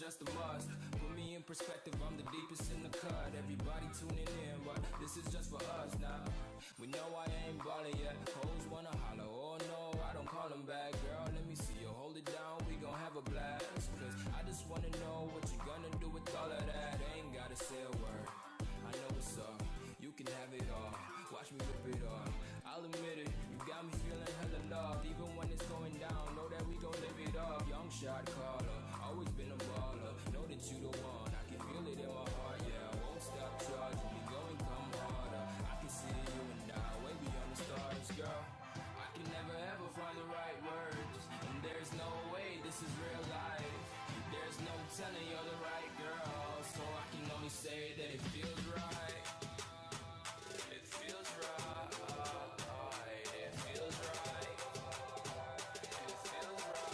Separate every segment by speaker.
Speaker 1: just a must. Put me in perspective, I'm the deepest in the cut. Everybody tuning in, but this is just for us now. We know I ain't ballin' yet. Hoes wanna holler, oh no, I don't call them back. Girl, let me see you hold it down, we gon' have a blast. Cause I just wanna know what you gonna do with all of that. Ain't gotta say a word, I know what's up. You can have it all, watch me rip it off. I'll admit it, you got me feeling hella loved. Even when it's going down, know that we gon' live it up. Young shot caller, always been a baller. Know that you the one, I can feel it in my heart. Yeah, I won't stop charging me, go and come harder. I can see you and I, way beyond the stars, girl. I can never ever find the right words, and there's no way this is real life. There's no telling you're the right girl, so I can only say that it feels right. It feels right, it feels right, it feels right.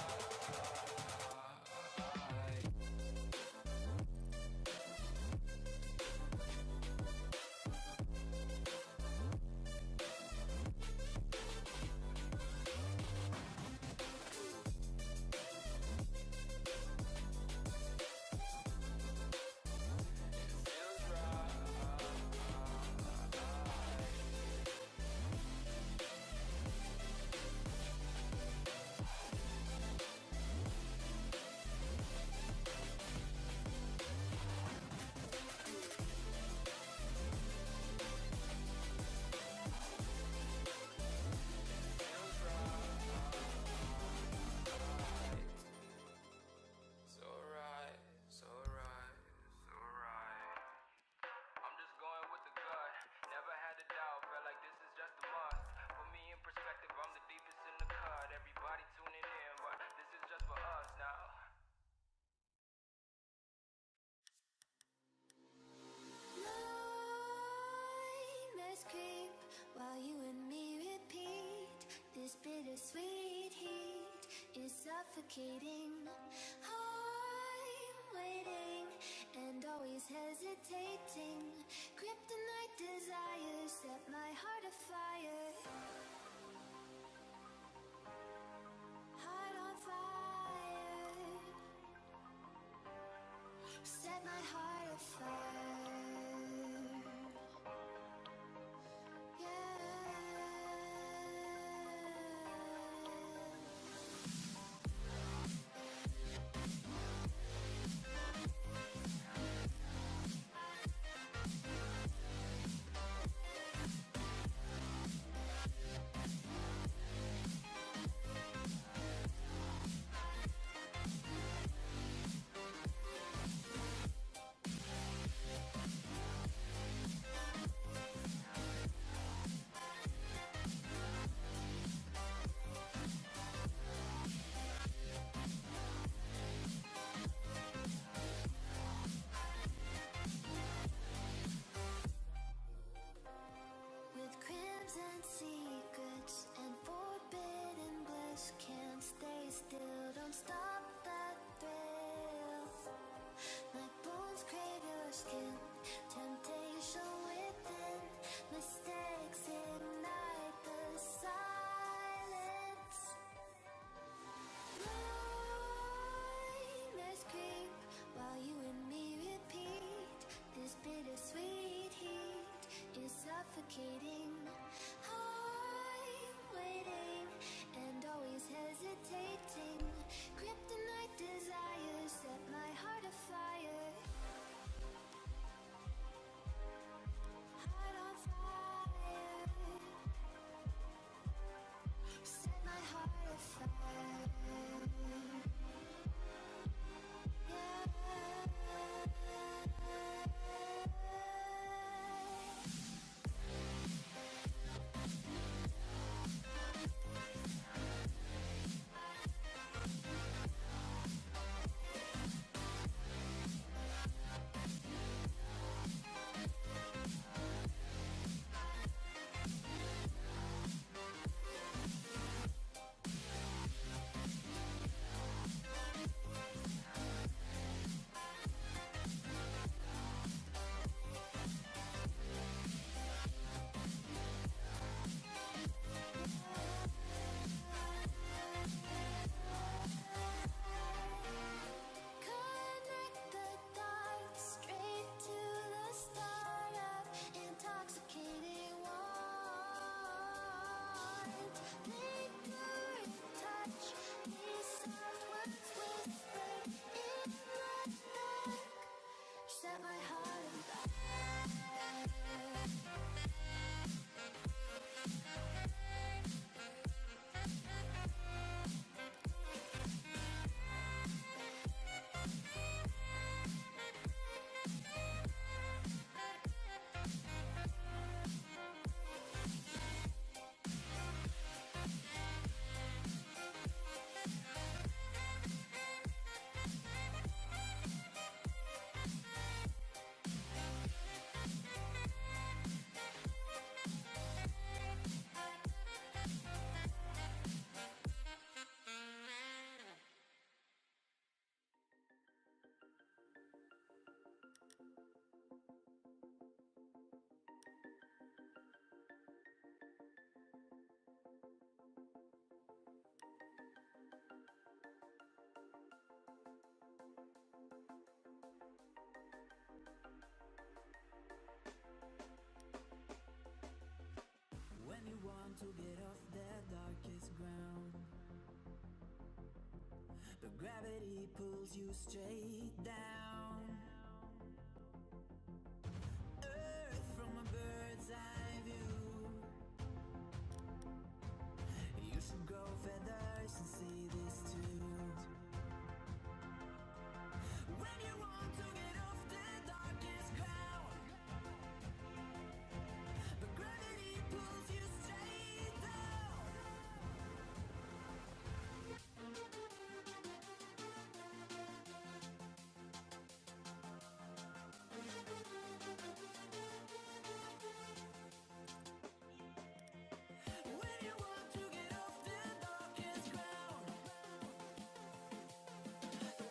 Speaker 2: While you and me repeat, this bittersweet heat is suffocating. I'm waiting and always hesitating. Kryptonite desires set my heart afire. Heart on fire. Set my heart afire.
Speaker 1: you want to get off the darkest ground, but gravity pulls you straight down. Earth from a bird's eye view. You should grow feathers and see this too. When you want to get off the darkest ground, but gravity pulls you straight down. When you want to get off the darkest ground,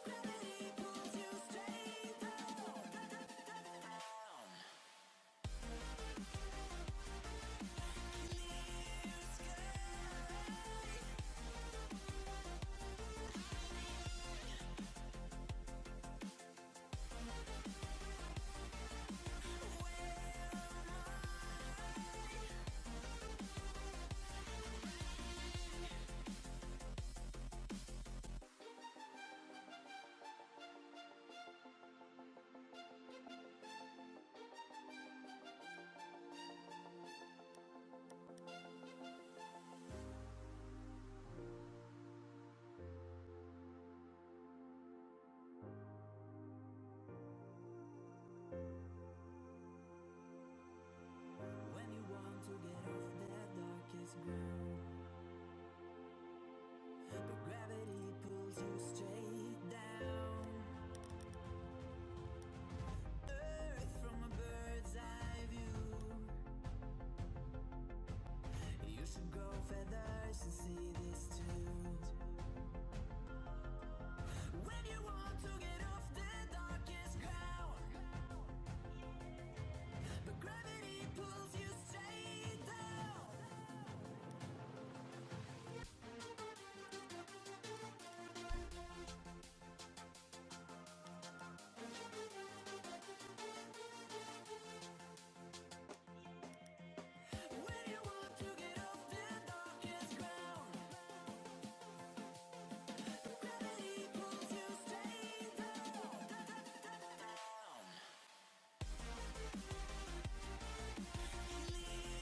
Speaker 1: gravity pulls you straight down. Clear sky. When you want to get off the darkest ground, but gravity pulls you straight down. Earth from a bird's eye view. You should grow feathers and see this too. When you want to get off the darkest ground, but gravity pulls you straight down. When you want to get off the darkest ground, gravity pulls you straight down. Clear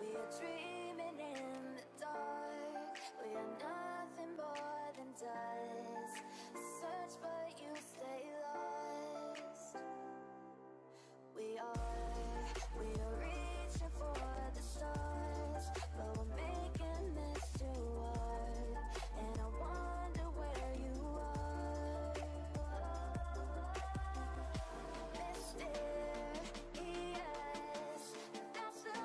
Speaker 1: We are dreaming in the dark. We are nothing more than dust. Search but you stay lost. We are reaching for the stars, but we're making this too hard. And I wonder where you are. Mysterious, that's the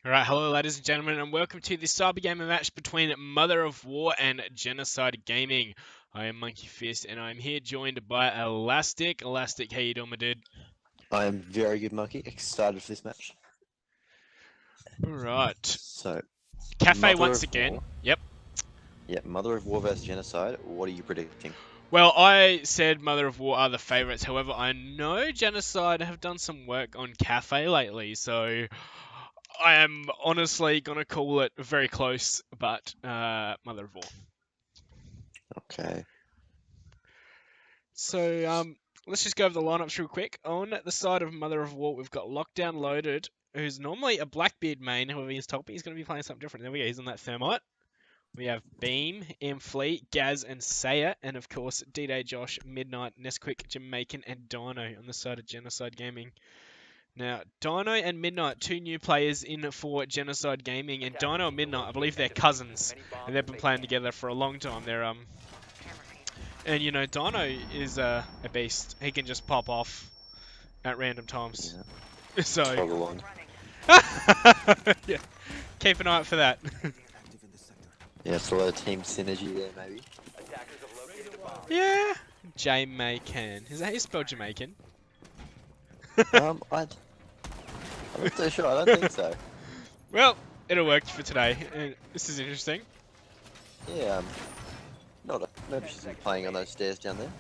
Speaker 3: Alright, hello ladies and gentlemen, and welcome to the CyberGamer match between Mother of War and Genocide Gaming. I am Monkey Fist, and I'm here joined by Elastic. Elastic, how you doing, my dude?
Speaker 4: I am very good, Monkey. Excited for this match.
Speaker 3: Alright.
Speaker 4: So,
Speaker 3: Cafe
Speaker 4: Mother
Speaker 3: once
Speaker 4: of
Speaker 3: again.
Speaker 4: War.
Speaker 3: Yep.
Speaker 4: Yeah, Mother of War versus Genocide. What are you predicting?
Speaker 3: Well, I said Mother of War are the favourites. However, I know Genocide have done some work on Cafe lately, so I am honestly going to call it very close, but Mother of War.
Speaker 4: Okay.
Speaker 3: So, let's just go over the lineups real quick. On the side of Mother of War, we've got Lockdown Loaded, who's normally a Blackbeard main. However, he's told me he's going to be playing something different. There we go. He's on that Thermite. We have Beam, Fleet, Gaz, and Saya. And, of course, D-Day Josh, Midnight, Nesquik, Jamaican, and Dino on the side of Genocide Gaming. Now, Dino and Midnight, two new players in for Genocide Gaming. And Dino and Midnight, I believe they're cousins. And they've been playing together for a long time. And, you know, Dino is a beast. He can just pop off at random times.
Speaker 4: Yeah.
Speaker 3: So,
Speaker 4: Toggle on.
Speaker 3: yeah, keep an eye out for that.
Speaker 4: Yeah, it's a lot of team synergy there, maybe.
Speaker 3: Yeah. Jamaican. Is that how you spell Jamaican?
Speaker 4: I'm not so sure. I don't think so.
Speaker 3: Well, it'll work for today. This is interesting.
Speaker 4: Yeah, maybe she's been playing on those stairs down there.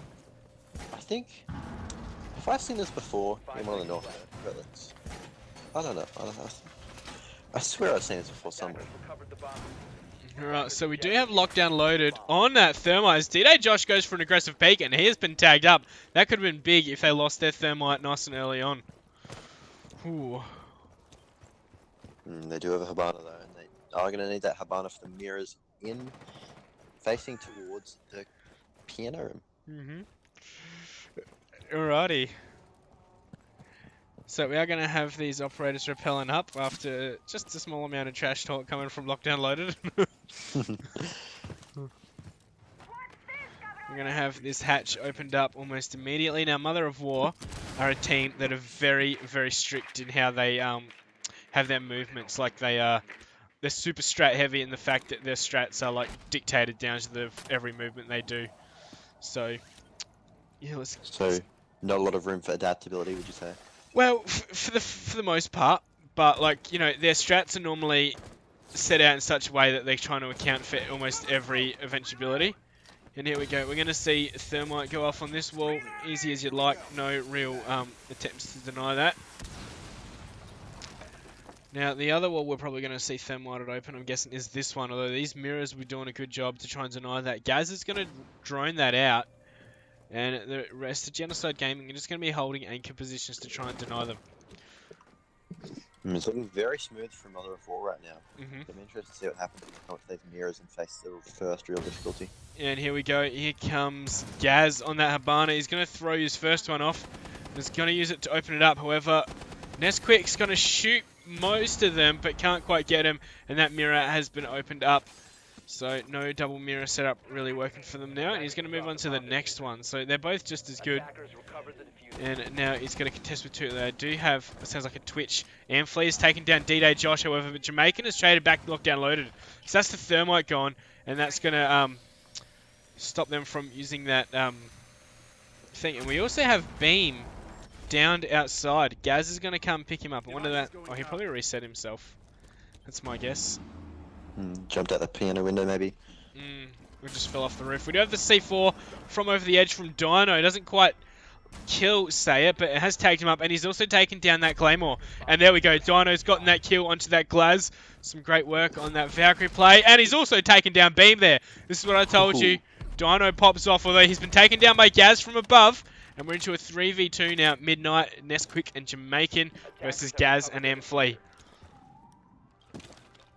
Speaker 4: I think, have I seen this before in one of the North outlets? I don't know. I swear I've seen this before somewhere.
Speaker 3: Alright, so we do have Lockdown Loaded on that Thermite. As D-Day Josh goes for an aggressive peek, and he has been tagged up. That could have been big if they lost their Thermite nice and early on. Ooh.
Speaker 4: They do have a Habana though, and they are going to need that Habana for the mirrors in, facing towards the piano room.
Speaker 3: Alrighty. So we are going to have these operators rappelling up after just a small amount of trash talk coming from Lockdown Loaded. We're going to have this hatch opened up almost immediately. Now, Mother of War are a team that are very, very strict in how they have their movements. Like they're super strat heavy in the fact that their strats are like dictated down to every movement they do. So, yeah,
Speaker 4: So, not a lot of room for adaptability, would you say?
Speaker 3: well, for the most part, but like, you know, their strats are normally set out in such a way that they're trying to account for almost every eventuality. And here we go. We're going to see Thermite go off on this wall. Easy as you'd like. No real attempts to deny that. Now, the other wall we're probably going to see Thermite open, I'm guessing, is this one. Although these mirrors will be doing a good job to try and deny that. Gaz is going to drone that out. And the rest of Genocide Gaming are just going to be holding anchor positions to try and deny them.
Speaker 4: It's looking very smooth from Mother of War right now.
Speaker 3: Mm-hmm.
Speaker 4: I'm interested to see what happens when we come up to these mirrors and face the first real difficulty.
Speaker 3: And here we go. Here comes Gaz on that Habana. He's going to throw his first one off. He's going to use it to open it up. However, Nesquik's going to shoot most of them, but can't quite get him. And that mirror has been opened up. So no double mirror setup really working for them now. And he's going to move on to the next one. So they're both just as good. And now he's going to contest with two. They do have, it sounds like a Twitch. Amphley has taken down D-Day Josh, however, but Jamaican has traded back lockdown loaded. So that's the Thermite gone. And that's going to stop them from using that thing. And we also have Beam downed outside. Gaz is going to come pick him up. I wonder that. Oh, he probably reset himself. That's my guess.
Speaker 4: Jumped out the piano window, maybe.
Speaker 3: We just fell off the roof. We do have the C4 from over the edge from Dino. It doesn't quite kill Saya, but it has taken him up. And he's also taken down that Claymore. And there we go. Dino's gotten that kill onto that Glaz. Some great work on that Valkyrie play. And he's also taken down Beam there. This is what I told you. Dino pops off, although he's been taken down by Gaz from above. And we're into a 3v2 now. Midnight, Nesquik, and Jamaican versus Gaz and Amphley.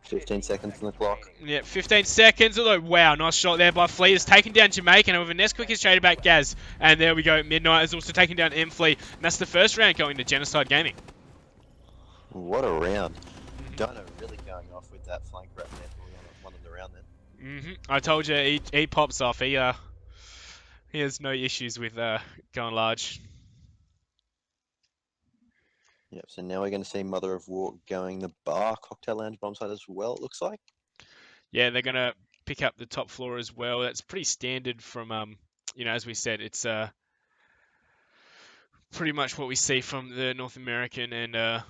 Speaker 4: 15 seconds on the clock.
Speaker 3: Yeah, 15 seconds. Although, wow, nice shot there by Flea. Has taken down Jamaican. However, Nesquik has traded back Gaz. And there we go. Midnight has also taken down Amphley. And that's the first round going to Genocide Gaming.
Speaker 4: What a round. Dino really going off with that flank grab there. One of the round then.
Speaker 3: I told you, he pops off. He has no issues with going large.
Speaker 4: Yep, so now we're going to see Mother of War going the bar, Cocktail Lounge, bomb site as well, it looks like.
Speaker 3: Yeah, they're going to pick up the top floor as well. That's pretty standard from, as we said, it's pretty much what we see from the North American and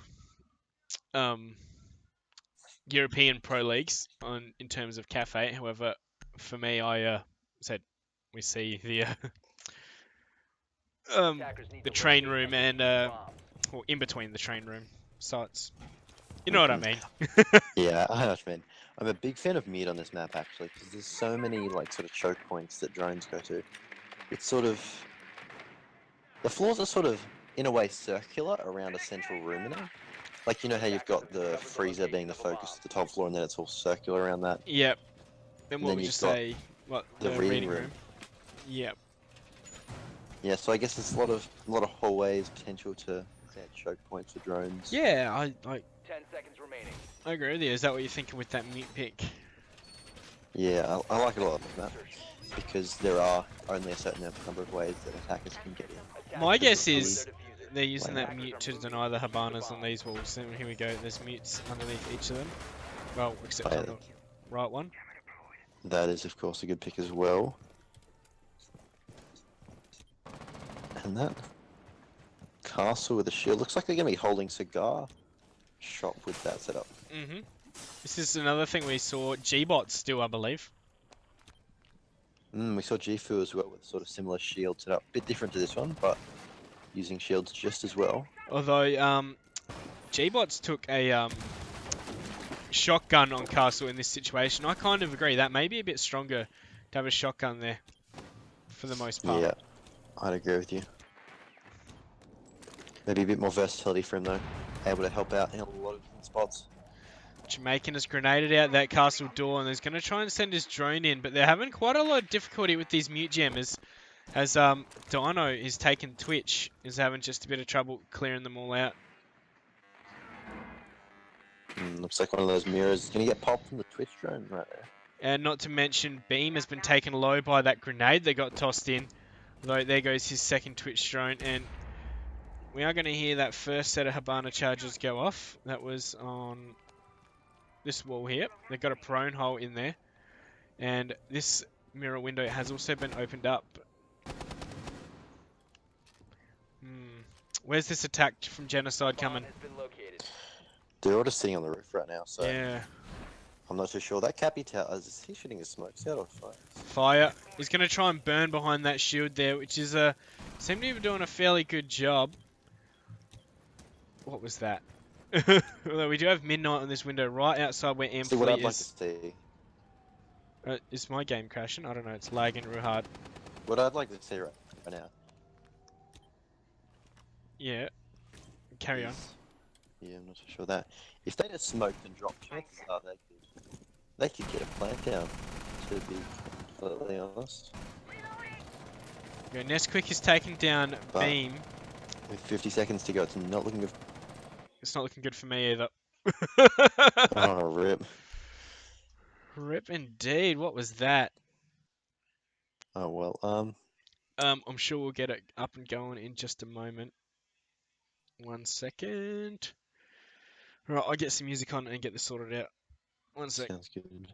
Speaker 3: European pro leagues in terms of cafe. However, for me, I said we see the train room and or in between the train room sites. You know what I mean?
Speaker 4: Yeah, I know what you mean. I'm a big fan of meat on this map actually, because there's so many like sort of choke points that drones go to. It's sort of the floors are sort of in a way circular around a central room in there. Like you know how you've got the freezer being the focus of the top floor, and then it's all circular around that.
Speaker 3: Yep. And what
Speaker 4: then
Speaker 3: would you
Speaker 4: you've got
Speaker 3: say? What
Speaker 4: the reading room.
Speaker 3: Yep.
Speaker 4: Yeah, so I guess there's a lot of hallways, potential to choke points for drones.
Speaker 3: Yeah, I
Speaker 5: 10 seconds remaining.
Speaker 3: I agree with you. Is that what you're thinking with that mute pick?
Speaker 4: Yeah, I like it a lot of that because there are only a certain number of ways that attackers can get in.
Speaker 3: My guess is they're using that mute to deny the Habanas on these walls. So here we go. There's mutes underneath each of them. Well, except for the right one.
Speaker 4: That is, of course, a good pick as well. And that castle with a shield. Looks like they're going to be holding cigar shop with that setup.
Speaker 3: This is another thing we saw. G-Bot still, I believe.
Speaker 4: We saw Gifu as well with sort of similar shield setup. Bit different to this one, but using shields just as well.
Speaker 3: Although, G-Bots took a shotgun on Castle in this situation. I kind of agree. That may be a bit stronger to have a shotgun there for the most part.
Speaker 4: Yeah, I'd agree with you. Maybe a bit more versatility for him though. Able to help out in a lot of different spots. Jamaican
Speaker 3: has grenaded out that castle door and he's going to try and send his drone in, but they're having quite a lot of difficulty with these mute jammers as Dino is taking Twitch, is having just a bit of trouble clearing them all out.
Speaker 4: Looks like one of those mirrors is going to get popped from the Twitch drone right there.
Speaker 3: And not to mention, Beam has been taken low by that grenade that got tossed in. Though there goes his second Twitch drone, and we are going to hear that first set of Habana charges go off. That was on this wall here. They've got a prone hole in there. And this mirror window has also been opened up. Where's this attack from Genocide coming?
Speaker 4: They're all just sitting on the roof right now, so
Speaker 3: Yeah.
Speaker 4: I'm not too sure. That Cappy Tower, is he shooting his smokes out or fire?
Speaker 3: Fire. He's going to try and burn behind that shield there, which is seem to be doing a fairly good job. What was that? Although we do have midnight on this window right outside where
Speaker 4: See what I'd
Speaker 3: Ampli
Speaker 4: like to
Speaker 3: is.
Speaker 4: see.
Speaker 3: Is my game crashing? I don't know. It's lagging real hard.
Speaker 4: What I'd like to see right now.
Speaker 3: Yeah. Carry on.
Speaker 4: Yeah, I'm not so sure that. If they just smoked and dropped, chances are they could get a plant down, to be completely honest.
Speaker 3: Yeah, Nesquik is taking down
Speaker 4: But-
Speaker 3: Beam.
Speaker 4: With 50 seconds to go, it's not looking good.
Speaker 3: It's not looking good for me either.
Speaker 4: Oh, rip.
Speaker 3: Rip indeed. What was that?
Speaker 4: Oh, well,
Speaker 3: I'm sure we'll get it up and going in just a moment. 1 second. Right, I'll get some music on and get this sorted out. 1 sec.
Speaker 4: sounds good.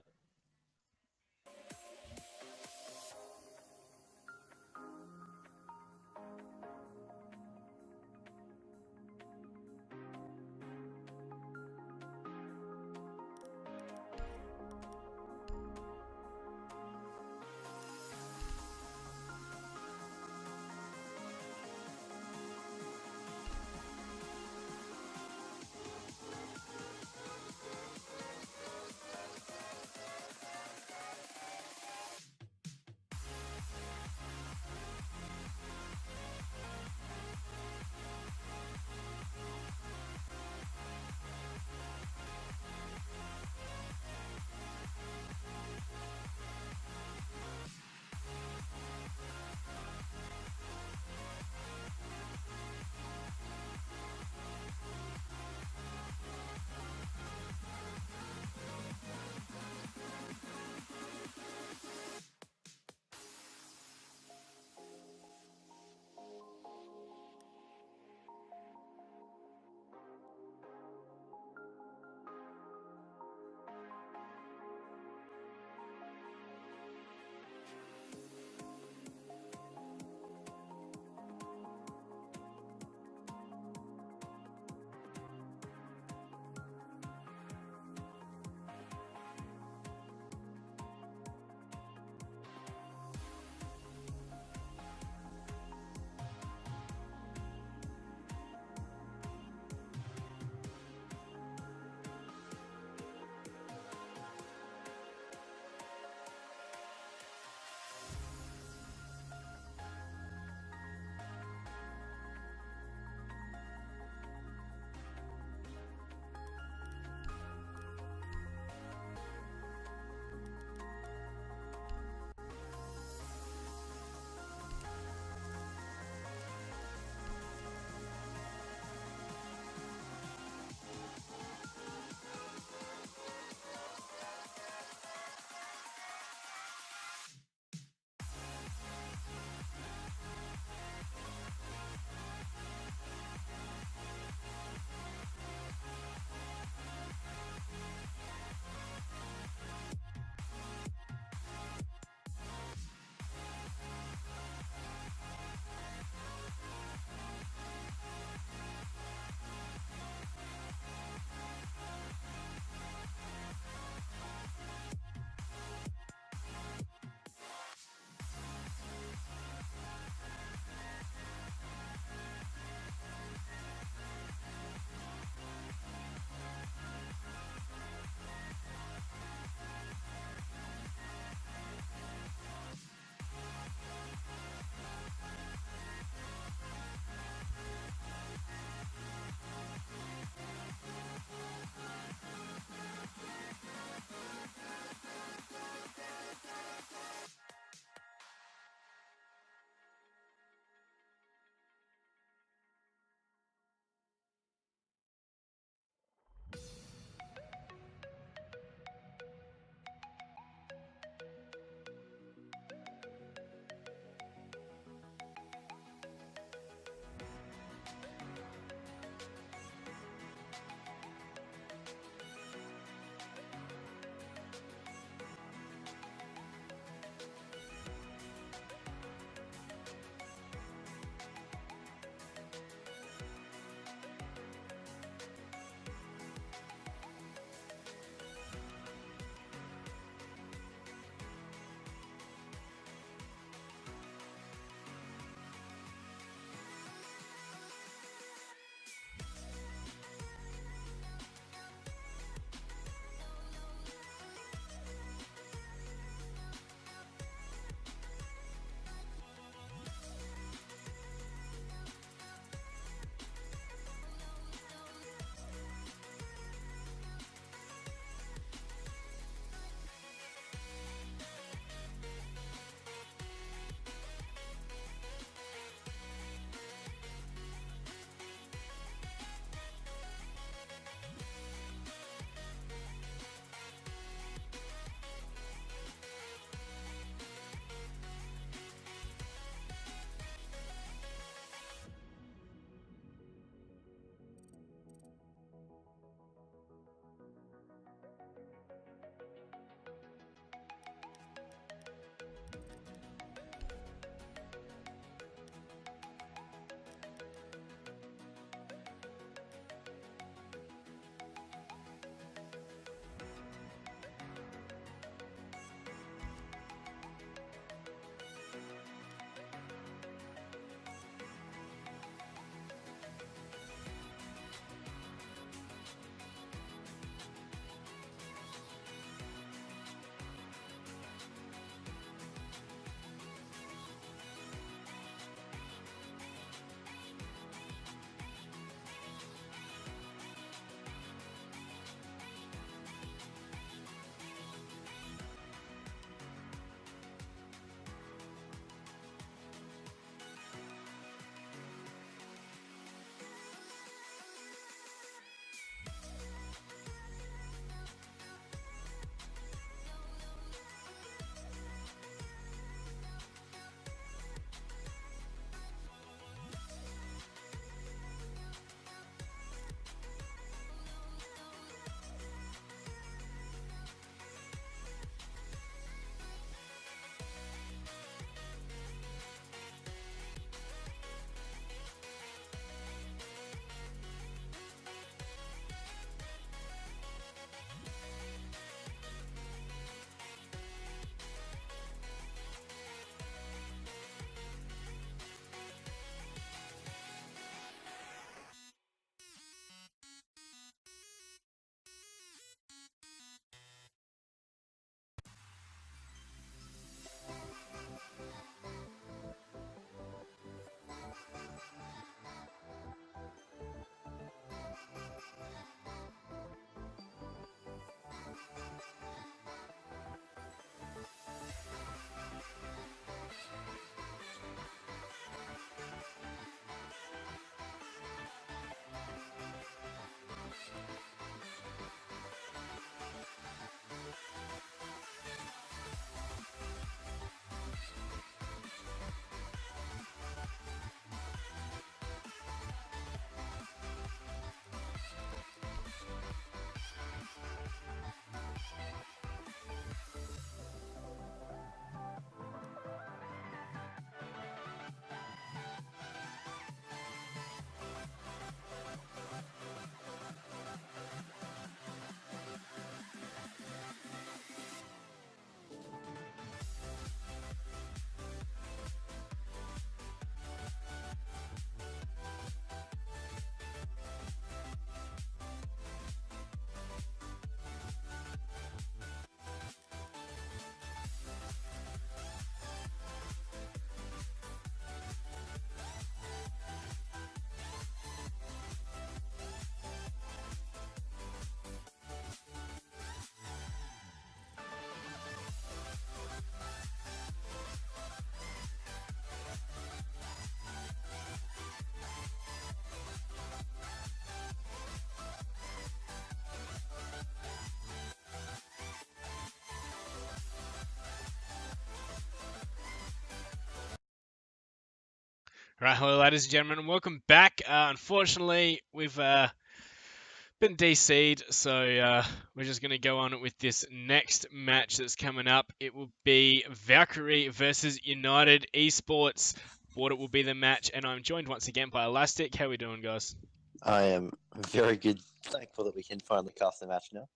Speaker 3: Right, hello ladies and gentlemen, and welcome back. Unfortunately, we've been DC'd, so we're just going to go on with this next match that's coming up. It will be Valkyrie versus United Esports. What it will be the match, and I'm joined once again by Elastic. How we doing, guys?
Speaker 4: I am very good. Thankful that we can finally cast the match now.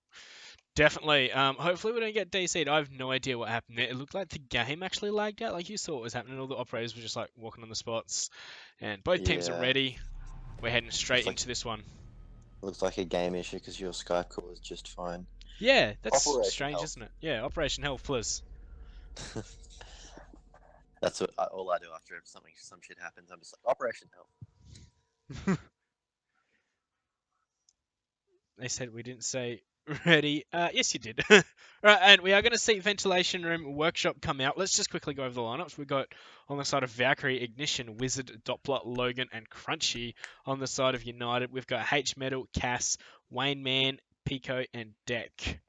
Speaker 3: Definitely. Hopefully we don't get DC'd. I have no idea what happened there. It looked like the game actually lagged out. Like you saw what was happening. All the operators were just like walking on the spots, and both teams are
Speaker 4: Yeah.
Speaker 3: ready. We're heading straight
Speaker 4: Looks like-
Speaker 3: into this one.
Speaker 4: Looks like a game issue because your Skype call is just fine.
Speaker 3: Yeah, that's
Speaker 4: Operation
Speaker 3: strange,
Speaker 4: Health.
Speaker 3: isn't it? Yeah, Operation Health Plus.
Speaker 4: That's all I do after some shit happens. I'm just like, Operation Health.
Speaker 3: They said we didn't say ready. Yes, you did. Right, and we are going to see Ventilation Room Workshop come out. Let's just quickly go over the lineups. We've got on the side of Valkyrie, Ignition, Wizard, Doppler, Logan, and Crunchy. On the side of United, we've got H Metal, Cass, Wayne Man, Pico, and Deck.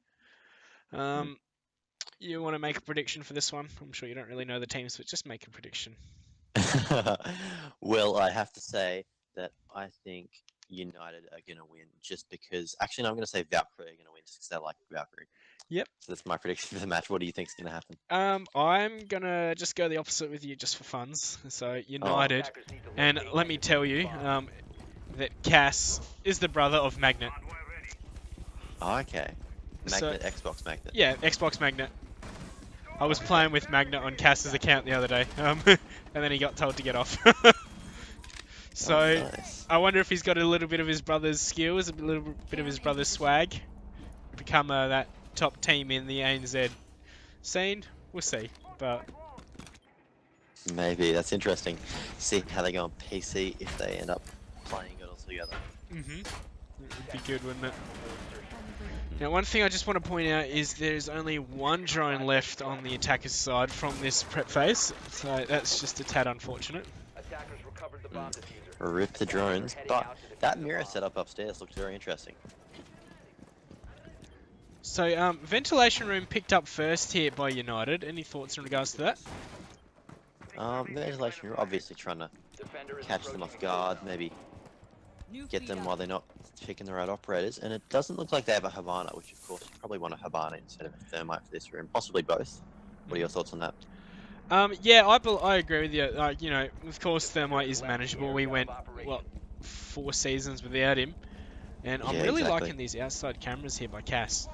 Speaker 3: You want to make a prediction for this one? I'm sure you don't really know the teams, but just make a prediction.
Speaker 4: Well, I have to say that I think United are going to win just because... Actually, no, I'm going to say Valkyrie are going to win just because they like Valkyrie.
Speaker 3: Yep.
Speaker 4: So that's my prediction for the match. What do you think is going to happen?
Speaker 3: I'm gonna just go the opposite with you just for funs. So United, and let me tell you, that Cass is the brother of Magnet.
Speaker 4: Oh, okay.
Speaker 3: So-
Speaker 4: Magnet, Xbox Magnet.
Speaker 3: Yeah, Xbox Magnet. I was playing with Magnet on Cass's account the other day, and then he got told to get off. So
Speaker 4: Oh, nice.
Speaker 3: I wonder if he's got a little bit of his brother's skills, a little bit of his brother's swag, become that top team in the ANZ scene. We'll see, but
Speaker 4: Maybe. That's interesting. See how they go on PC if they end up playing it all together.
Speaker 3: it would be good, wouldn't it? Now, one thing I just want to point out is there's only one drone left on the attacker's side from this prep phase, so that's just a tad unfortunate.
Speaker 4: Rip the drones. But that mirror setup upstairs looks very interesting.
Speaker 3: So, Ventilation Room picked up first here by United. Any thoughts in regards to that?
Speaker 4: Ventilation, you're obviously trying to catch them off guard, maybe get them while they're not picking the right operators. And it doesn't look like they have a Havana, which of course you probably want a Havana instead of a Thermite for this room. Possibly both. What are your thoughts on that?
Speaker 3: Yeah, I agree with you. You know, of course Thermite is manageable. We went, what, 4 seasons without him. And I'm
Speaker 4: Yeah,
Speaker 3: really
Speaker 4: exactly.
Speaker 3: liking these outside cameras here by Cass.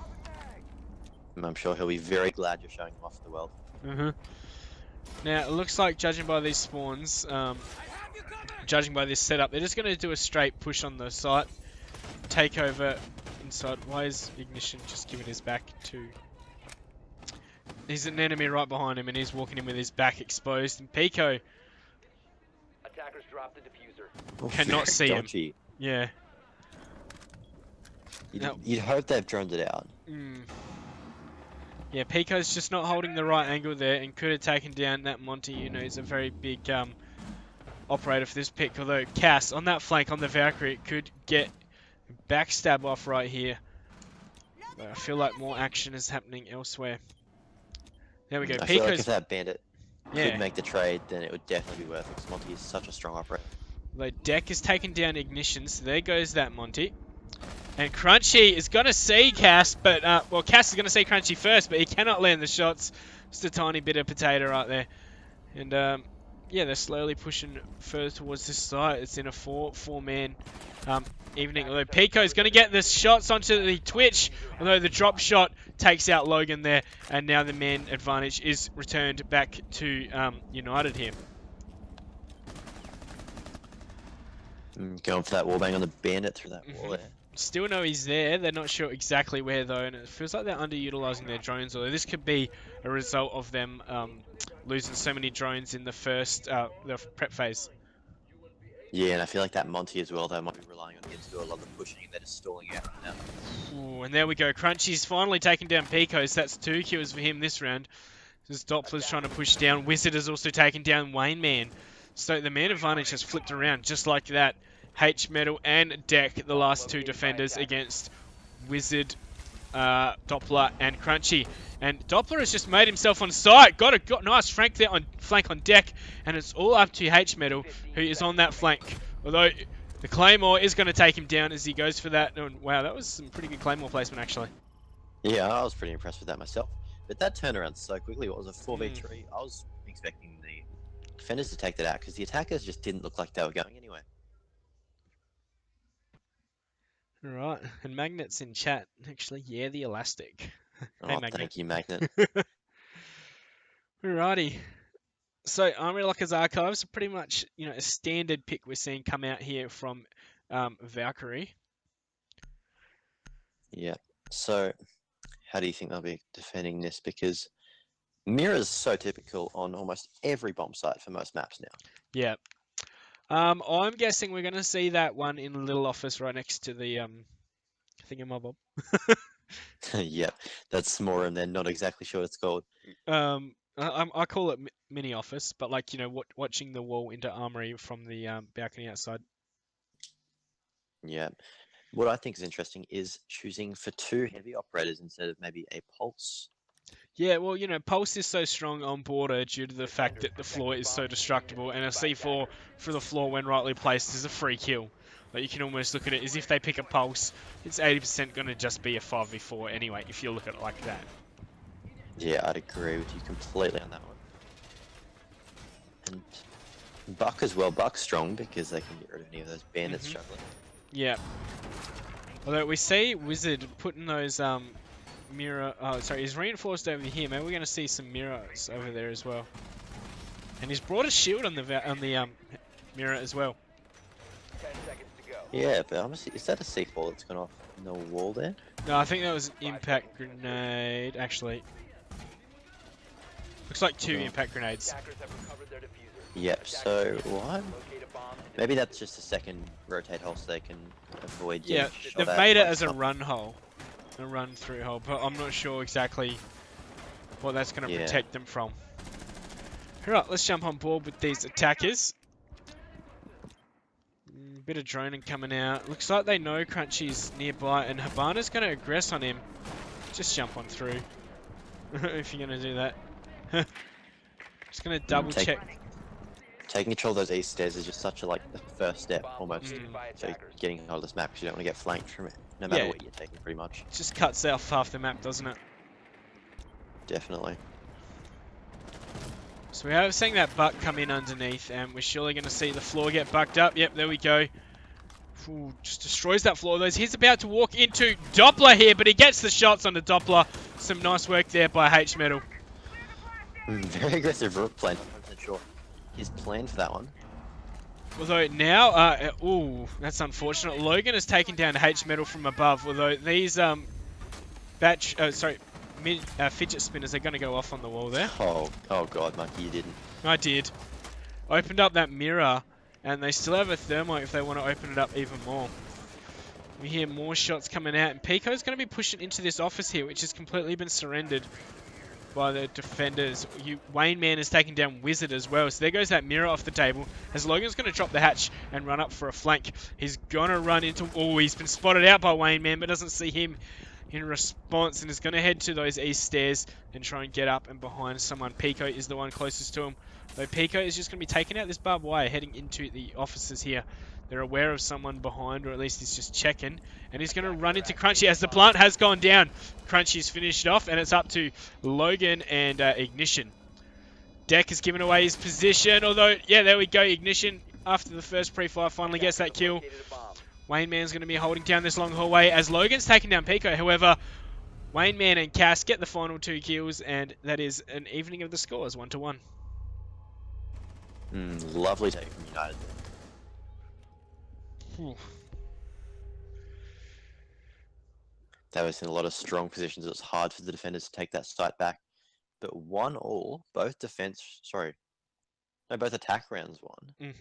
Speaker 4: And I'm sure he'll be very glad you're showing them off to the world.
Speaker 3: Now, it looks like, judging by these spawns, judging by this setup, they're just going to do a straight push on the site, take over inside. Why is Ignition just giving his back to... He's an enemy right behind him, and he's walking in with his back exposed. And Pico
Speaker 5: Attackers dropped the diffuser.
Speaker 4: Oh,
Speaker 3: cannot
Speaker 4: very
Speaker 3: see him.
Speaker 4: dodgy.
Speaker 3: Yeah.
Speaker 4: You'd hope they've droned it out.
Speaker 3: Yeah, Pico's just not holding the right angle there and could have taken down that Monty. You know, he's a very big operator for this pick. Although Cass on that flank on the Valkyrie could get backstab off right here. But I feel like more action is happening elsewhere. There we go.
Speaker 4: I feel like if
Speaker 3: Pico's,
Speaker 4: that bandit
Speaker 3: yeah.
Speaker 4: could make the trade, then it would definitely be worth it because Monty is such a strong operator.
Speaker 3: The deck is taking down Ignition, so there goes that Monty. And Crunchy is going to see Cass, but, well, Cass is going to see Crunchy first, but he cannot land the shots. Just a tiny bit of potato right there. And, yeah, they're slowly pushing further towards this side. It's in a four-man evening. Although Pico's going to get the shots onto the Twitch, although the drop shot takes out Logan there, and now the man advantage is returned back to United here.
Speaker 4: Going for that wallbang on the bandit through that wall there.
Speaker 3: Still know he's there. They're not sure exactly where though, and it feels like they're underutilizing their drones. Although this could be a result of them losing so many drones in the first the prep phase.
Speaker 4: Yeah, and I feel like that Monty as well, they might be relying on him to do a lot of the pushing and they're just stalling out right now.
Speaker 3: Ooh, and there we go. Crunchy's finally taken down Pico, so that's 2 kills for him this round. As Doppler's trying to push down. Wizard has also taken down Wayne Man. So the man advantage has flipped around just like that. H Metal and Deck, the last 2 defenders against Wizard Doppler and Crunchy. And Doppler has just made himself on site. Got nice flank there on deck, and it's all up to H Metal, who is on that flank. Although the Claymore is going to take him down as he goes for that. And wow, that was some pretty good Claymore placement actually.
Speaker 4: Yeah, I was pretty impressed with that myself. But that turned around so quickly. What was a 4v3? I was expecting the defenders to take that out because the attackers just didn't look like they were going anywhere.
Speaker 3: All right, and Magnet's in chat actually. Yeah, the elastic.
Speaker 4: Oh,
Speaker 3: Hey, Magnet.
Speaker 4: thank you, Magnet.
Speaker 3: Alrighty. So Armory Locker's Archives are pretty much, a standard pick we're seeing come out here from Valkyrie.
Speaker 4: Yeah. So, how do you think they'll be defending this? Because Mirror's so typical on almost every bomb site for most maps now.
Speaker 3: Yeah. I'm guessing we're going to see that one in the little office right next to the thingamabob.
Speaker 4: Yep, that's more, and they're not exactly sure what it's called.
Speaker 3: I call it mini office, but like watching the wall into Armory from the balcony outside.
Speaker 4: Yeah. What I think is interesting is choosing for 2 heavy operators instead of maybe a pulse.
Speaker 3: Yeah, well, Pulse is so strong on border due to the fact that the floor is so destructible, and a C4 for the floor when rightly placed is a free kill. Like, you can almost look at it as if they pick a Pulse, it's 80% going to just be a 5v4 anyway, if you look at it like that.
Speaker 4: Yeah, I'd agree with you completely on that one. And Buck as well. Buck's strong because they can get rid of any of those bandits struggling.
Speaker 3: Yeah. Although we see Wizard putting those mirror. Oh, sorry, he's reinforced over here. Maybe we're going to see some mirrors over there as well. And he's brought a shield on the mirror as well.
Speaker 5: 10 seconds to go.
Speaker 4: Yeah, but honestly, is that a C4 that's gone off in the wall there?
Speaker 3: No, I think that was an impact grenade. Actually, looks like 2 impact grenades.
Speaker 5: Attackers have recovered their diffuser.
Speaker 4: Yep. So what?
Speaker 5: Locate a bomb.
Speaker 4: Maybe that's just a second rotate hole so they can avoid.
Speaker 3: Yeah,
Speaker 4: getting shot
Speaker 3: they've
Speaker 4: at
Speaker 3: made it
Speaker 4: by
Speaker 3: as a
Speaker 4: something.
Speaker 3: run hole, a run through hole, but I'm not sure exactly what that's going to protect them from. Alright, let's jump on board with these attackers. Bit of droning coming out. Looks like they know Crunchy's nearby, and Habana's going to aggress on him. Just jump on through, if you're going to do that. Just going to double check.
Speaker 4: Taking control of those east stairs is just such a the first step almost. So you're getting hold of this map because you don't want to get flanked from it, no matter what you're taking, pretty much.
Speaker 3: It just cuts off half the map, doesn't it?
Speaker 4: Definitely.
Speaker 3: So we have seen that buck come in underneath, and we're surely going to see the floor get bucked up. Yep, there we go. Ooh, just destroys that floor. He's about to walk into Doppler here, but he gets the shots on the Doppler. Some nice work there by H Metal.
Speaker 4: Very aggressive rook play. Not 100% sure his plan for that one.
Speaker 3: Although now, ooh, that's unfortunate. Logan has taken down H Metal from above. Although these fidget spinners are going to go off on the wall there.
Speaker 4: Oh God, Monkey, you didn't.
Speaker 3: I did. Opened up that mirror, and they still have a thermite if they want to open it up even more. We hear more shots coming out, and Pico's going to be pushing into this office here, which has completely been surrendered by the defenders. Wayne Man is taking down Wizard as well. So there goes that mirror off the table. As Logan's going to drop the hatch and run up for a flank. He's going to run into... Oh, he's been spotted out by Wayne Man, but doesn't see him in response. And is going to head to those east stairs and try and get up and behind someone. Pico is the one closest to him. Though Pico is just going to be taking out this barbed wire, heading into the offices here. They're aware of someone behind, or at least he's just checking. And he's going to run into Crunchy as the plant has gone down. Crunchy's finished off, and it's up to Logan and Ignition. Deck has given away his position, although, yeah, there we go. Ignition, after the first pre-fire, finally gets that kill. Wayne Man's going to be holding down this long hallway as Logan's taking down Pico. However, Wayne Man and Cass get the final 2 kills, and that is an evening of the scores, 1-1.
Speaker 4: Lovely take from United. They was in a lot of strong positions. It was hard for the defenders to take that site back. But 1-1, both both attack rounds won. And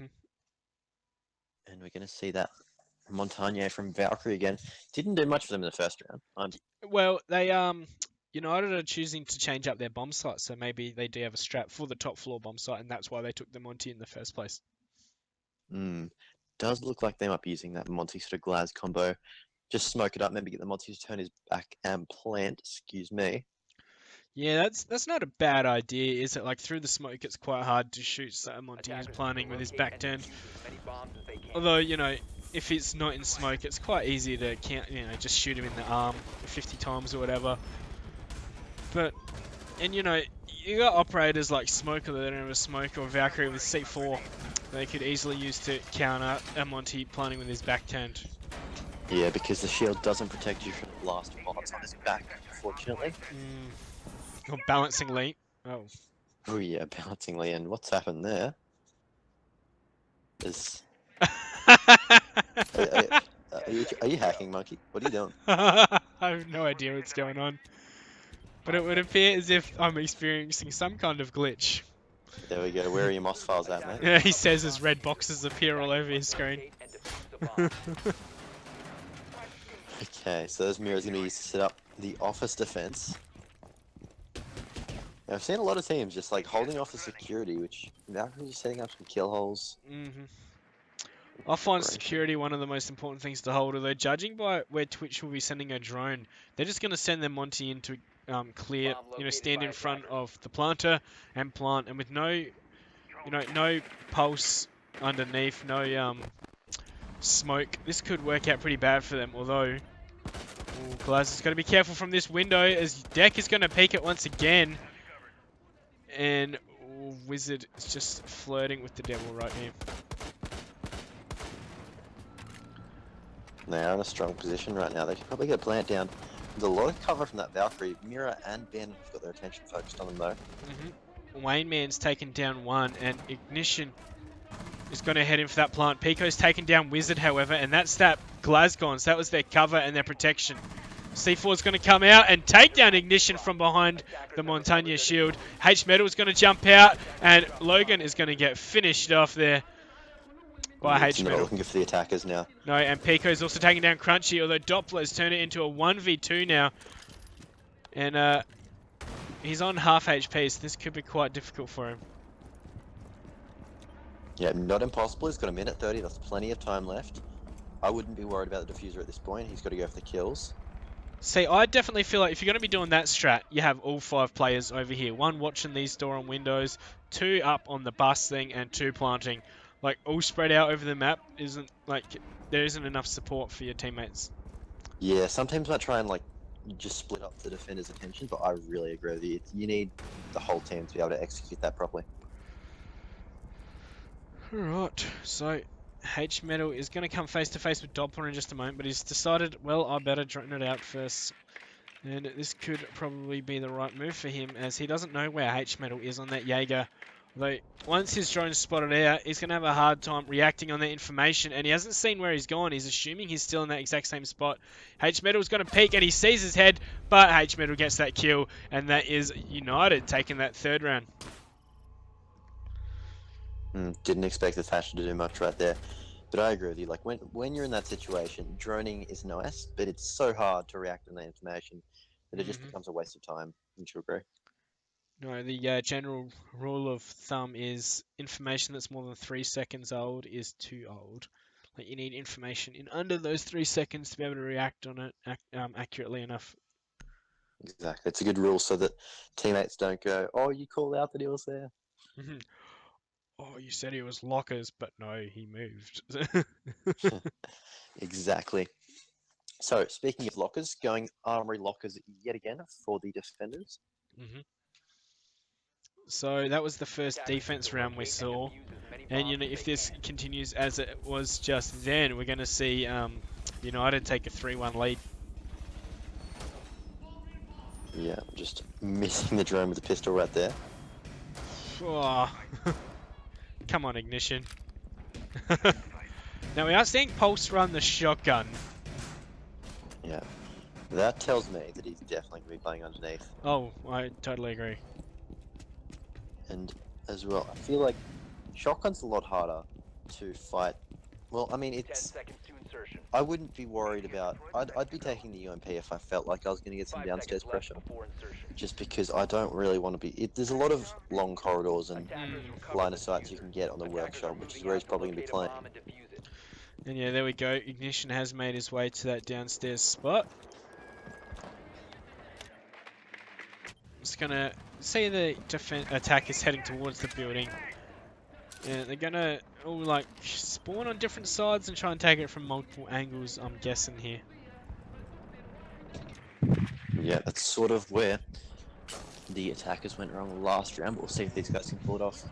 Speaker 4: we're going to see that Montagne from Valkyrie again. Didn't do much for them in the first round.
Speaker 3: Well, they United are choosing to change up their bomb site, so maybe they do have a strap for the top floor bomb site, and that's why they took the Monty in the first place.
Speaker 4: Does look like they might be using that Monty sort of Glaz combo just smoke it up, maybe get the Monty to turn his back and plant, excuse me.
Speaker 3: Yeah, that's not a bad idea, is it? Like through the smoke, it's quite hard to shoot Monty who's
Speaker 5: Attackers
Speaker 3: planning
Speaker 5: will
Speaker 3: with his
Speaker 5: locate
Speaker 3: back
Speaker 5: and
Speaker 3: turned.
Speaker 5: defuse as many bombs as they can.
Speaker 3: Although, you know, if it's not in smoke, it's quite easy to count, you know, just shoot him in the arm 50 times or whatever. But, and you know, you got operators like Smoker that don't have a smoke, or Valkyrie with C4 they could easily use to counter a Monty planning with his back turned.
Speaker 4: Yeah, because the shield doesn't protect you from the blast of bullets on his back, unfortunately.
Speaker 3: Or balancingly. Oh.
Speaker 4: Oh yeah, balancingly, and what's happened there is... Are you hacking, Monkey? What are you doing?
Speaker 3: I have no idea what's going on. But it would appear as if I'm experiencing some kind of glitch.
Speaker 4: There we go, where are your MOS files at, mate?
Speaker 3: Yeah, he says as red boxes appear all over his screen.
Speaker 5: Locate and defuse the bomb.
Speaker 4: Okay, so those mirrors are going to be used to set up the office defense. Now, I've seen a lot of teams just like holding off the security, which now we're just setting up some kill holes.
Speaker 3: I find
Speaker 4: Great.
Speaker 3: security one of the most important things to hold, although judging by where Twitch will be sending a drone, they're just going to send their Monty into clear, you know, stand in front of the planter and plant, and with no, you know, no pulse underneath, no smoke, this could work out pretty bad for them, although Glaz has got to be careful from this window as Deck is going to peek it once again, and Wizard is just flirting with the devil right here.
Speaker 4: They are in a strong position right now. They could probably get a plant down. There's a lot of cover from that Valkyrie. Mira and Ben have got their attention focused on them though.
Speaker 3: Wayne Man's taken down one, and Ignition is going to head in for that plant. Pico's taken down Wizard, however, and that's that Glasgons. That was their cover and their protection. C4 is going to come out and take down Ignition from behind the Montagna shield. H-Metal is going to jump out, and Logan is going to get finished off there by
Speaker 4: Not
Speaker 3: H-Metal.
Speaker 4: looking good for the attackers now.
Speaker 3: No, and Pico's also taking down Crunchy, although Doppler's turned it into a 1v2 now. And he's on half HP, so this could be quite difficult for him.
Speaker 4: Yeah, not impossible. He's got a minute 30. That's plenty of time left. I wouldn't be worried about the diffuser at this point. He's got to go for the kills.
Speaker 3: See, I definitely feel like if you're going to be doing that strat, you have all 5 players over here. 1 watching these door on windows, 2 up on the bus thing, and 2 planting. Like, all spread out over the map isn't, like, there isn't enough support for your teammates.
Speaker 4: Yeah, sometimes I try and like just split up the defender's attention, but I really agree with you. You need the whole team to be able to execute that properly.
Speaker 3: Alright, so H-Metal is going to come face to face with Doppler in just a moment, but he's decided, well, I better drone it out first. And this could probably be the right move for him, as he doesn't know where H-Metal is on that Jaeger. Although, once his drone's spotted out, he's going to have a hard time reacting on that information, and he hasn't seen where he's gone. He's assuming he's still in that exact same spot. H-Metal's going to peek, and he sees his head, but H-Metal gets that kill, and that is United taking that 3rd round.
Speaker 4: Didn't expect the Thatcher to do much right there. But I agree with you. Like, when you're in that situation, droning is nice, but it's so hard to react on that information that it just becomes a waste of time. Wouldn't you agree?
Speaker 3: No, the general rule of thumb is information that's more than 3 seconds old is too old. Like, you need information in under those 3 seconds to be able to react on it accurately enough.
Speaker 4: Exactly. It's a good rule so that teammates don't go, oh, you called out that he was there.
Speaker 3: Oh, you said he was lockers, but no, he moved.
Speaker 4: Exactly. So, speaking of lockers, going armory lockers yet again for the defenders.
Speaker 3: So that was the first defense round we saw, and you know, if this continues as it was just then, we're going to see United take a 3-1 lead.
Speaker 4: Yeah, just missing the drone with the pistol right there.
Speaker 3: Oh. Come on, Ignition. Now we are seeing Pulse run the shotgun.
Speaker 4: Yeah, that tells me that he's definitely going to be playing underneath.
Speaker 3: Oh, I totally agree.
Speaker 4: And as well, I feel like shotgun's a lot harder to fight. Well, I mean,
Speaker 5: 10
Speaker 4: it's...
Speaker 5: seconds to insertion.
Speaker 4: I wouldn't be worried about... I'd be taking the UMP if I felt like I was going to get some
Speaker 5: 5
Speaker 4: downstairs
Speaker 5: seconds left
Speaker 4: pressure.
Speaker 5: before insertion.
Speaker 4: Just because I don't really want to be... There's a lot of long corridors and
Speaker 5: Attackers recover
Speaker 4: line
Speaker 5: the
Speaker 4: of sights you
Speaker 5: diffuser.
Speaker 4: can get on the
Speaker 5: Attackers
Speaker 4: workshop,
Speaker 5: are
Speaker 4: which is
Speaker 5: moving
Speaker 4: where
Speaker 5: out
Speaker 4: he's probably going to be
Speaker 5: locate a
Speaker 4: playing.
Speaker 5: bomb and defuse it.
Speaker 3: And yeah, there we go. Ignition has made his way to that downstairs spot. Just gonna see the attack is heading towards the building. And they're gonna all like spawn on different sides and try and take it from multiple angles, I'm guessing here.
Speaker 4: Yeah, that's sort of where the attackers went wrong last round. We'll see if these guys can pull it off.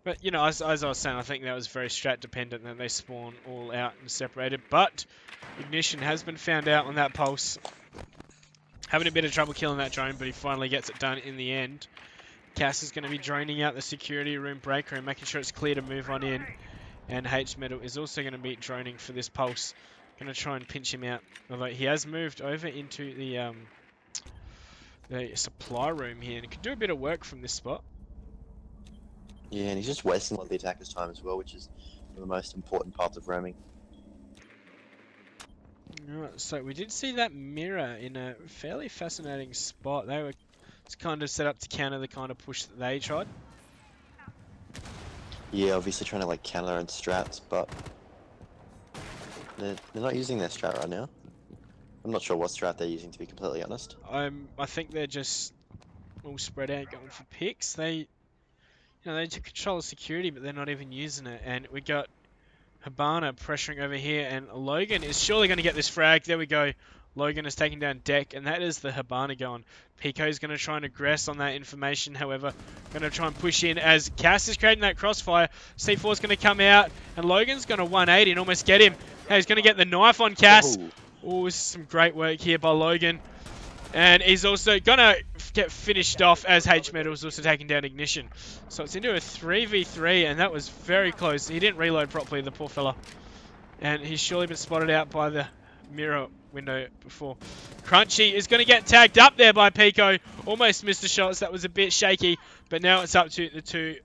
Speaker 3: But, you know, as I was saying, I think that was very strat dependent that they spawn all out and separated. But Ignition has been found out on that pulse. Having a bit of trouble killing that drone, but he finally gets it done in the end. Cass is going to be droning out the security room breaker and making sure it's clear to move on in. And H-Metal is also going to be droning for this pulse. Going to try and pinch him out. Although he has moved over into the supply room here and can do a bit of work from this spot.
Speaker 4: Yeah, and he's just wasting a lot of the attacker's time as well, which is one of the most important parts of roaming.
Speaker 3: Right, so we did see that mirror in a fairly fascinating spot. They were kind of set up to counter the kind of push that they tried.
Speaker 4: Yeah, obviously trying to like counter their own strats, but they're not using their strat right now. I'm not sure what strat they're using, to be completely honest.
Speaker 3: I think they're just all spread out going for picks. They control the security, but they're not even using it. And we got Habana pressuring over here, and Logan is surely going to get this frag. There we go. Logan is taking down Deck, and that is the Habana going. Pico is going to try and aggress on that information, however, going to try and push in as Cass is creating that crossfire. C4 is going to come out, and Logan's going to 180 and almost get him. Hey, he's going to get the knife on Cass. Oh, this is some great work here by Logan. And he's also going to get finished off as H-Metal is also taking down Ignition. So it's into a 3v3, and that was very close. He didn't reload properly, the poor fella. And he's surely been spotted out by the mirror window before. Crunchy is going to get tagged up there by Pico. Almost missed the shots. That was a bit shaky. But now it's up to the two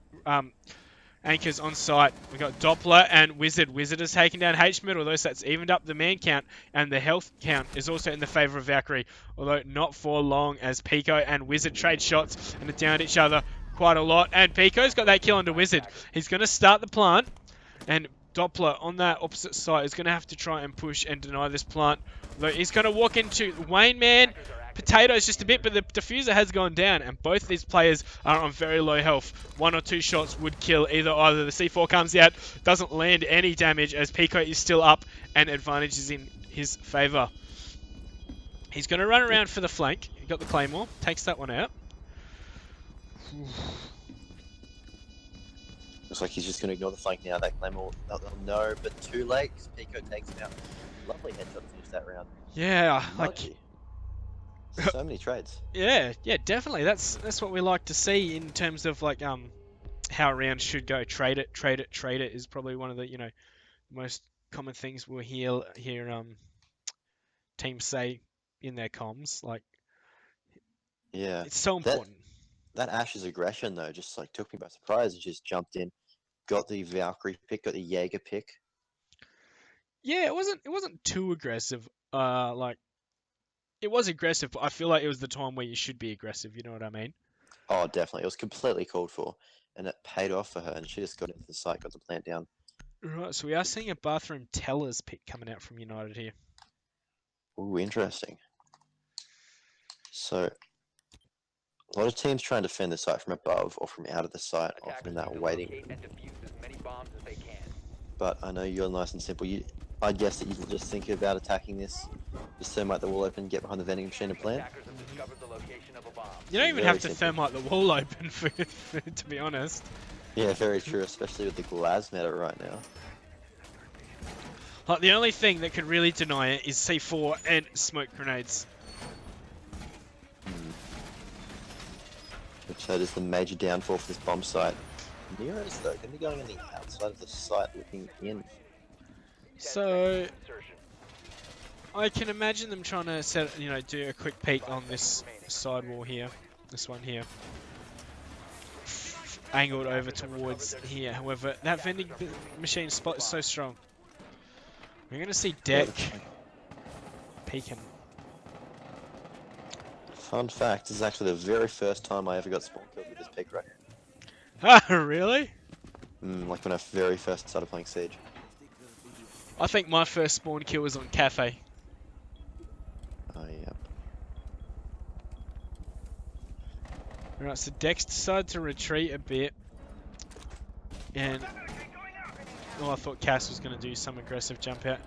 Speaker 3: anchors on site. We've got Doppler and Wizard. Wizard has taken down H-Metal, although that's evened up the man count, and the health count is also in the favour of Valkyrie, although not for long as Pico and Wizard trade shots and are down at each other quite a lot. And Pico's got that kill onto Wizard. He's going to start the plant, and Doppler on that opposite side is going to have to try and push and deny this plant. Although he's going to walk into Wayne Man. Potatoes just a bit, but the diffuser has gone down, and both these players are on very low health. 1 or 2 shots would kill either the C4 comes out, doesn't land any damage as Pico is still up, and advantage is in his favour. He's going to run around for the flank. He got the Claymore, takes that one out.
Speaker 4: Looks like he's just going to ignore the flank now. That Claymore, no, but too late. Pico takes him out. Lovely headshot to finish that round.
Speaker 3: Yeah,
Speaker 4: Lucky. So many trades.
Speaker 3: Yeah, definitely. That's what we like to see in terms of like how a round should go. Trade it is probably one of the most common things we'll hear teams say in their comms. Like,
Speaker 4: yeah,
Speaker 3: it's so important.
Speaker 4: That Ash's aggression though just like took me by surprise. He just jumped in, got the Valkyrie pick, got the Jaeger pick.
Speaker 3: Yeah, it wasn't too aggressive. It was aggressive, but I feel like it was the time where you should be aggressive, you know what I mean?
Speaker 4: Oh, definitely. It was completely called for, and it paid off for her, and she just got into the site, got the plant down.
Speaker 3: Right, so we are seeing a bathroom tellers pick coming out from United here.
Speaker 4: Ooh, interesting. So, a lot of teams try and defend the site from above or from out of the site, often in that waiting. But I know you're nice and simple. I guess that you can just think about attacking this. Just thermite the wall open, get behind the vending machine and plant.
Speaker 3: You don't even have to thermite the wall open for to be honest.
Speaker 4: Yeah, very true, especially with the glass meta right now.
Speaker 3: Like, the only thing that could really deny it is C4 and smoke grenades.
Speaker 4: Which that is the major downfall for this bomb site. Nero's though, going to be going on the outside of the site looking in.
Speaker 3: So I can imagine them trying to do a quick peek on this side wall here. This one here. Angled over towards here. However, that vending machine spot is so strong. We're going to see Deck peeking.
Speaker 4: Fun fact, this is actually the very first time I ever got spawn killed with this pick right here.
Speaker 3: Ah, really?
Speaker 4: Like when I very first started playing Siege.
Speaker 3: I think my first spawn kill was on Cafe.
Speaker 4: Oh, yep.
Speaker 3: Alright, so Dex decided to retreat a bit. And... Oh, I thought Cass was going to do some aggressive jump out.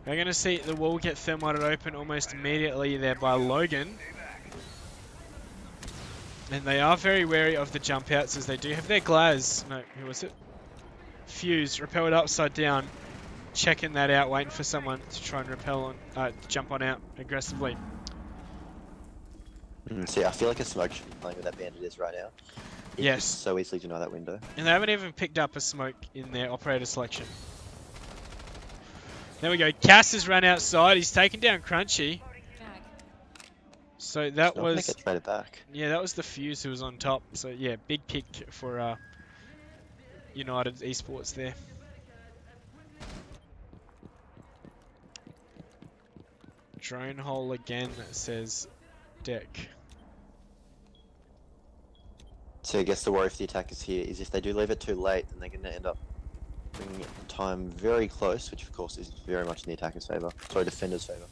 Speaker 3: We're going to see the wall get thermited open almost immediately there by Logan. And they are very wary of the jump outs as they do have their Glaz. No, who was it? Fuse, repelled upside down. Checking that out, waiting for someone to try and repel on, jump on out aggressively.
Speaker 4: See, I feel like a smoke should be playing with that bandit is right now. It
Speaker 3: Yes.
Speaker 4: is so easily deny that window.
Speaker 3: And they haven't even picked up a smoke in their operator selection. There we go. Cass has run outside. He's taken down Crunchy. So that
Speaker 4: Not
Speaker 3: was...
Speaker 4: gonna get traded back.
Speaker 3: Yeah, that was the Fuse who was on top. So yeah, big pick for United Esports there. Drone hole again, says Deck.
Speaker 4: So I guess the worry for the attackers here is if they do leave it too late, then they're going to end up bringing time very close, which of course is very much in the attacker's favour. Sorry, defender's favour.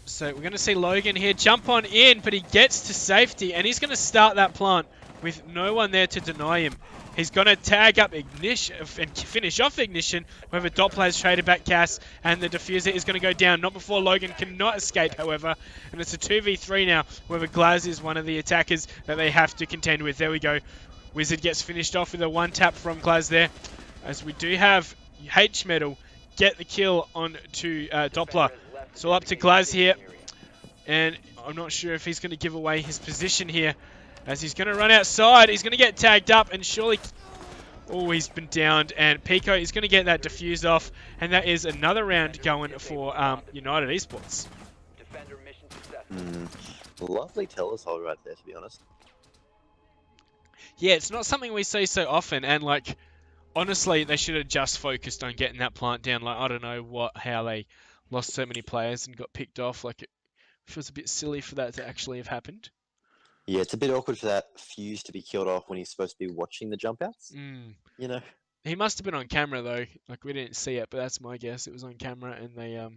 Speaker 3: So we're going to see Logan here jump on in, but he gets to safety, and he's going to start that plant with no one there to deny him. He's going to tag up Ignition and finish off Ignition. However, Doppler has traded back Cass, and the diffuser is going to go down. Not before Logan cannot escape, however. And it's a 2v3 now. However, Glaz is one of the attackers that they have to contend with. There we go. Wizard gets finished off with a one tap from Glaz there. As we do have H-Metal get the kill on to Doppler. It's all up to Glaz here. And I'm not sure if he's going to give away his position here. As he's going to run outside, he's going to get tagged up and surely... Oh, he's been downed. And Pico is going to get that diffused off. And that is another round going for United Esports.
Speaker 5: Defender mission successful.
Speaker 4: Lovely Teller's hold right there, to be honest.
Speaker 3: Yeah, it's not something we see so often. And, like, honestly, they should have just focused on getting that plant down. Like, I don't know how they lost so many players and got picked off. Like, it feels a bit silly for that to actually have happened.
Speaker 4: Yeah, it's a bit awkward for that Fuse to be killed off when he's supposed to be watching the jump outs. You know?
Speaker 3: He must have been on camera, though. Like, we didn't see it, but that's my guess. It was on camera, and they,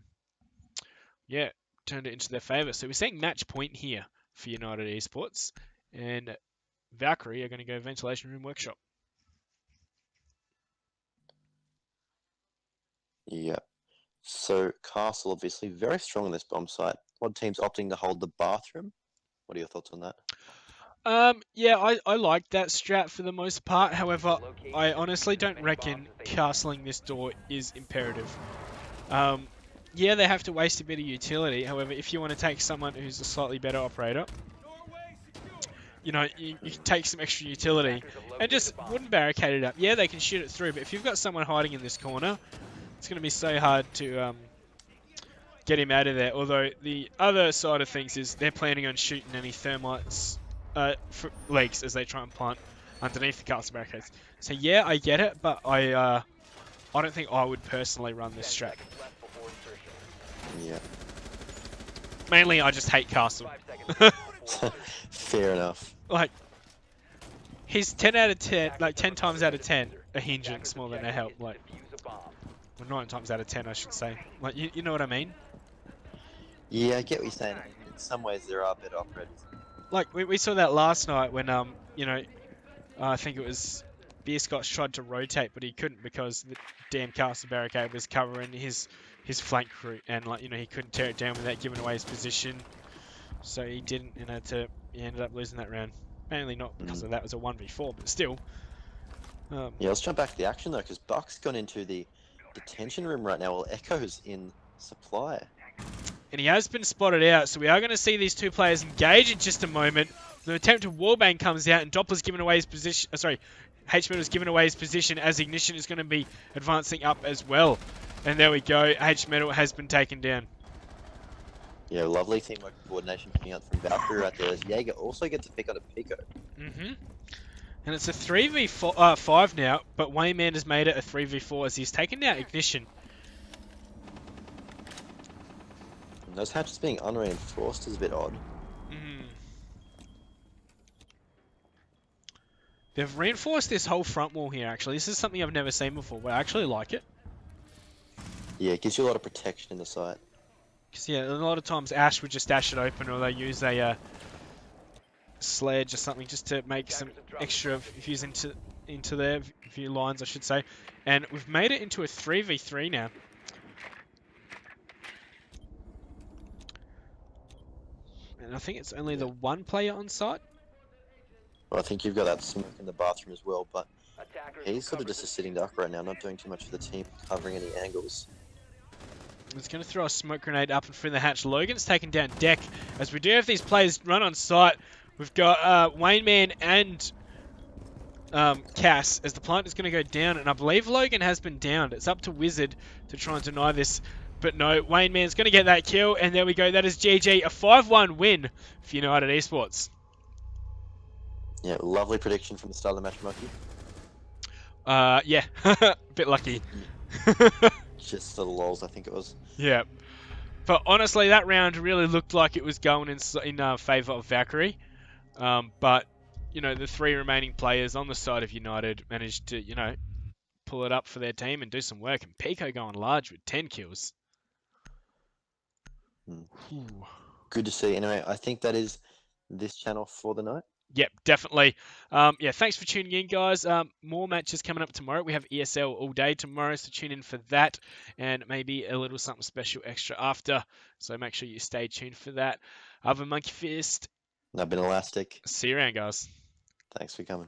Speaker 3: yeah, turned it into their favour. So we're seeing match point here for United Esports. And Valkyrie are going to go Ventilation Room Workshop.
Speaker 4: Yeah. So Castle, obviously, very strong on this bomb site. A lot of teams opting to hold the bathroom. What are your thoughts on that?
Speaker 3: Yeah, I like that strat for the most part. However, I honestly don't reckon castling this door is imperative. Yeah, they have to waste a bit of utility. However, if you want to take someone who's a slightly better operator, you know, you can take some extra utility and just wooden barricade it up. Yeah, they can shoot it through, but if you've got someone hiding in this corner, it's going to be so hard to get him out of there. Although the other side of things is they're planning on shooting any thermites legs as they try and plant underneath the castle barricades. So yeah, I get it, but I don't think I would personally run this strat.
Speaker 4: Yeah.
Speaker 3: Mainly, I just hate castle.
Speaker 4: Fair enough.
Speaker 3: Like, he's 10 out of 10, like 10 times out of 10 a hindrance more than a help. Like, well, 9 times out of 10, I should say. Like, you know what I mean?
Speaker 4: Yeah, I get what you're saying. In some ways, there are better operators.
Speaker 3: Like, we saw that last night when, you know, I think it was Beer Scotch tried to rotate, but he couldn't because the damn castle barricade was covering his flank route, and, like, you know, he couldn't tear it down without giving away his position. So he didn't, and he ended up losing that round. Mainly not because of that, it was a 1v4, but still.
Speaker 4: Yeah, let's jump back to the action though, because Buck's gone into the detention room right now while Echo's in supply.
Speaker 3: And he has been spotted out, so we are going to see these two players engage in just a moment. The attempted wallbang comes out, and Doppler's given away his position. H-Metal's given away his position as Ignition is going to be advancing up as well. And there we go. H-Metal has been taken down.
Speaker 4: Yeah, lovely teamwork coordination coming out from Valkyrie right there. As Jaeger also gets a pick on a Pico.
Speaker 3: And it's a 3v5 now, but Wayman has made it a 3v4 as he's taken out Ignition.
Speaker 4: And those hatches being unreinforced is a bit odd.
Speaker 3: They've reinforced this whole front wall here, actually. This is something I've never seen before, but I actually like it.
Speaker 4: Yeah, it gives you a lot of protection in the site.
Speaker 3: Because yeah, a lot of times Ash would just dash it open, or they use a sledge or something just to make some extra views into their view lines, I should say. And we've made it into a 3v3 now. And I think it's only the one player on site.
Speaker 4: Well, I think you've got that smoke in the bathroom as well, but
Speaker 5: Attackers
Speaker 4: he's sort
Speaker 5: will
Speaker 4: of just
Speaker 5: cover
Speaker 4: a sitting duck right now, not doing too much for the team, covering any angles.
Speaker 3: He's going to throw a smoke grenade up and through the hatch. Logan's taken down deck. As we do have these players run on site, we've got Wayne Man and Cass, as the plant is going to go down, and I believe Logan has been downed. It's up to Wizard to try and deny this, but no, Wayne Man's going to get that kill, and there we go. That is GG, a 5-1 win for United Esports.
Speaker 4: Yeah, lovely prediction from the start of the match, Monkey.
Speaker 3: Yeah, a bit lucky.
Speaker 4: Just for the lols, I think it was.
Speaker 3: Yeah, but honestly, that round really looked like it was going in favour of Valkyrie, but you know, the three remaining players on the side of United managed to, you know, pull it up for their team and do some work. And Pico going large with 10 kills.
Speaker 4: Good to see. Anyway, I think that is this channel for the night.
Speaker 3: Yep, definitely. Yeah, thanks for tuning in, guys. More matches coming up tomorrow. We have ESL all day tomorrow, so tune in for that. And maybe a little something special extra after. So make sure you stay tuned for that. I've been Monkey Fist.
Speaker 4: I've been Elastic.
Speaker 3: See you around, guys.
Speaker 4: Thanks for coming.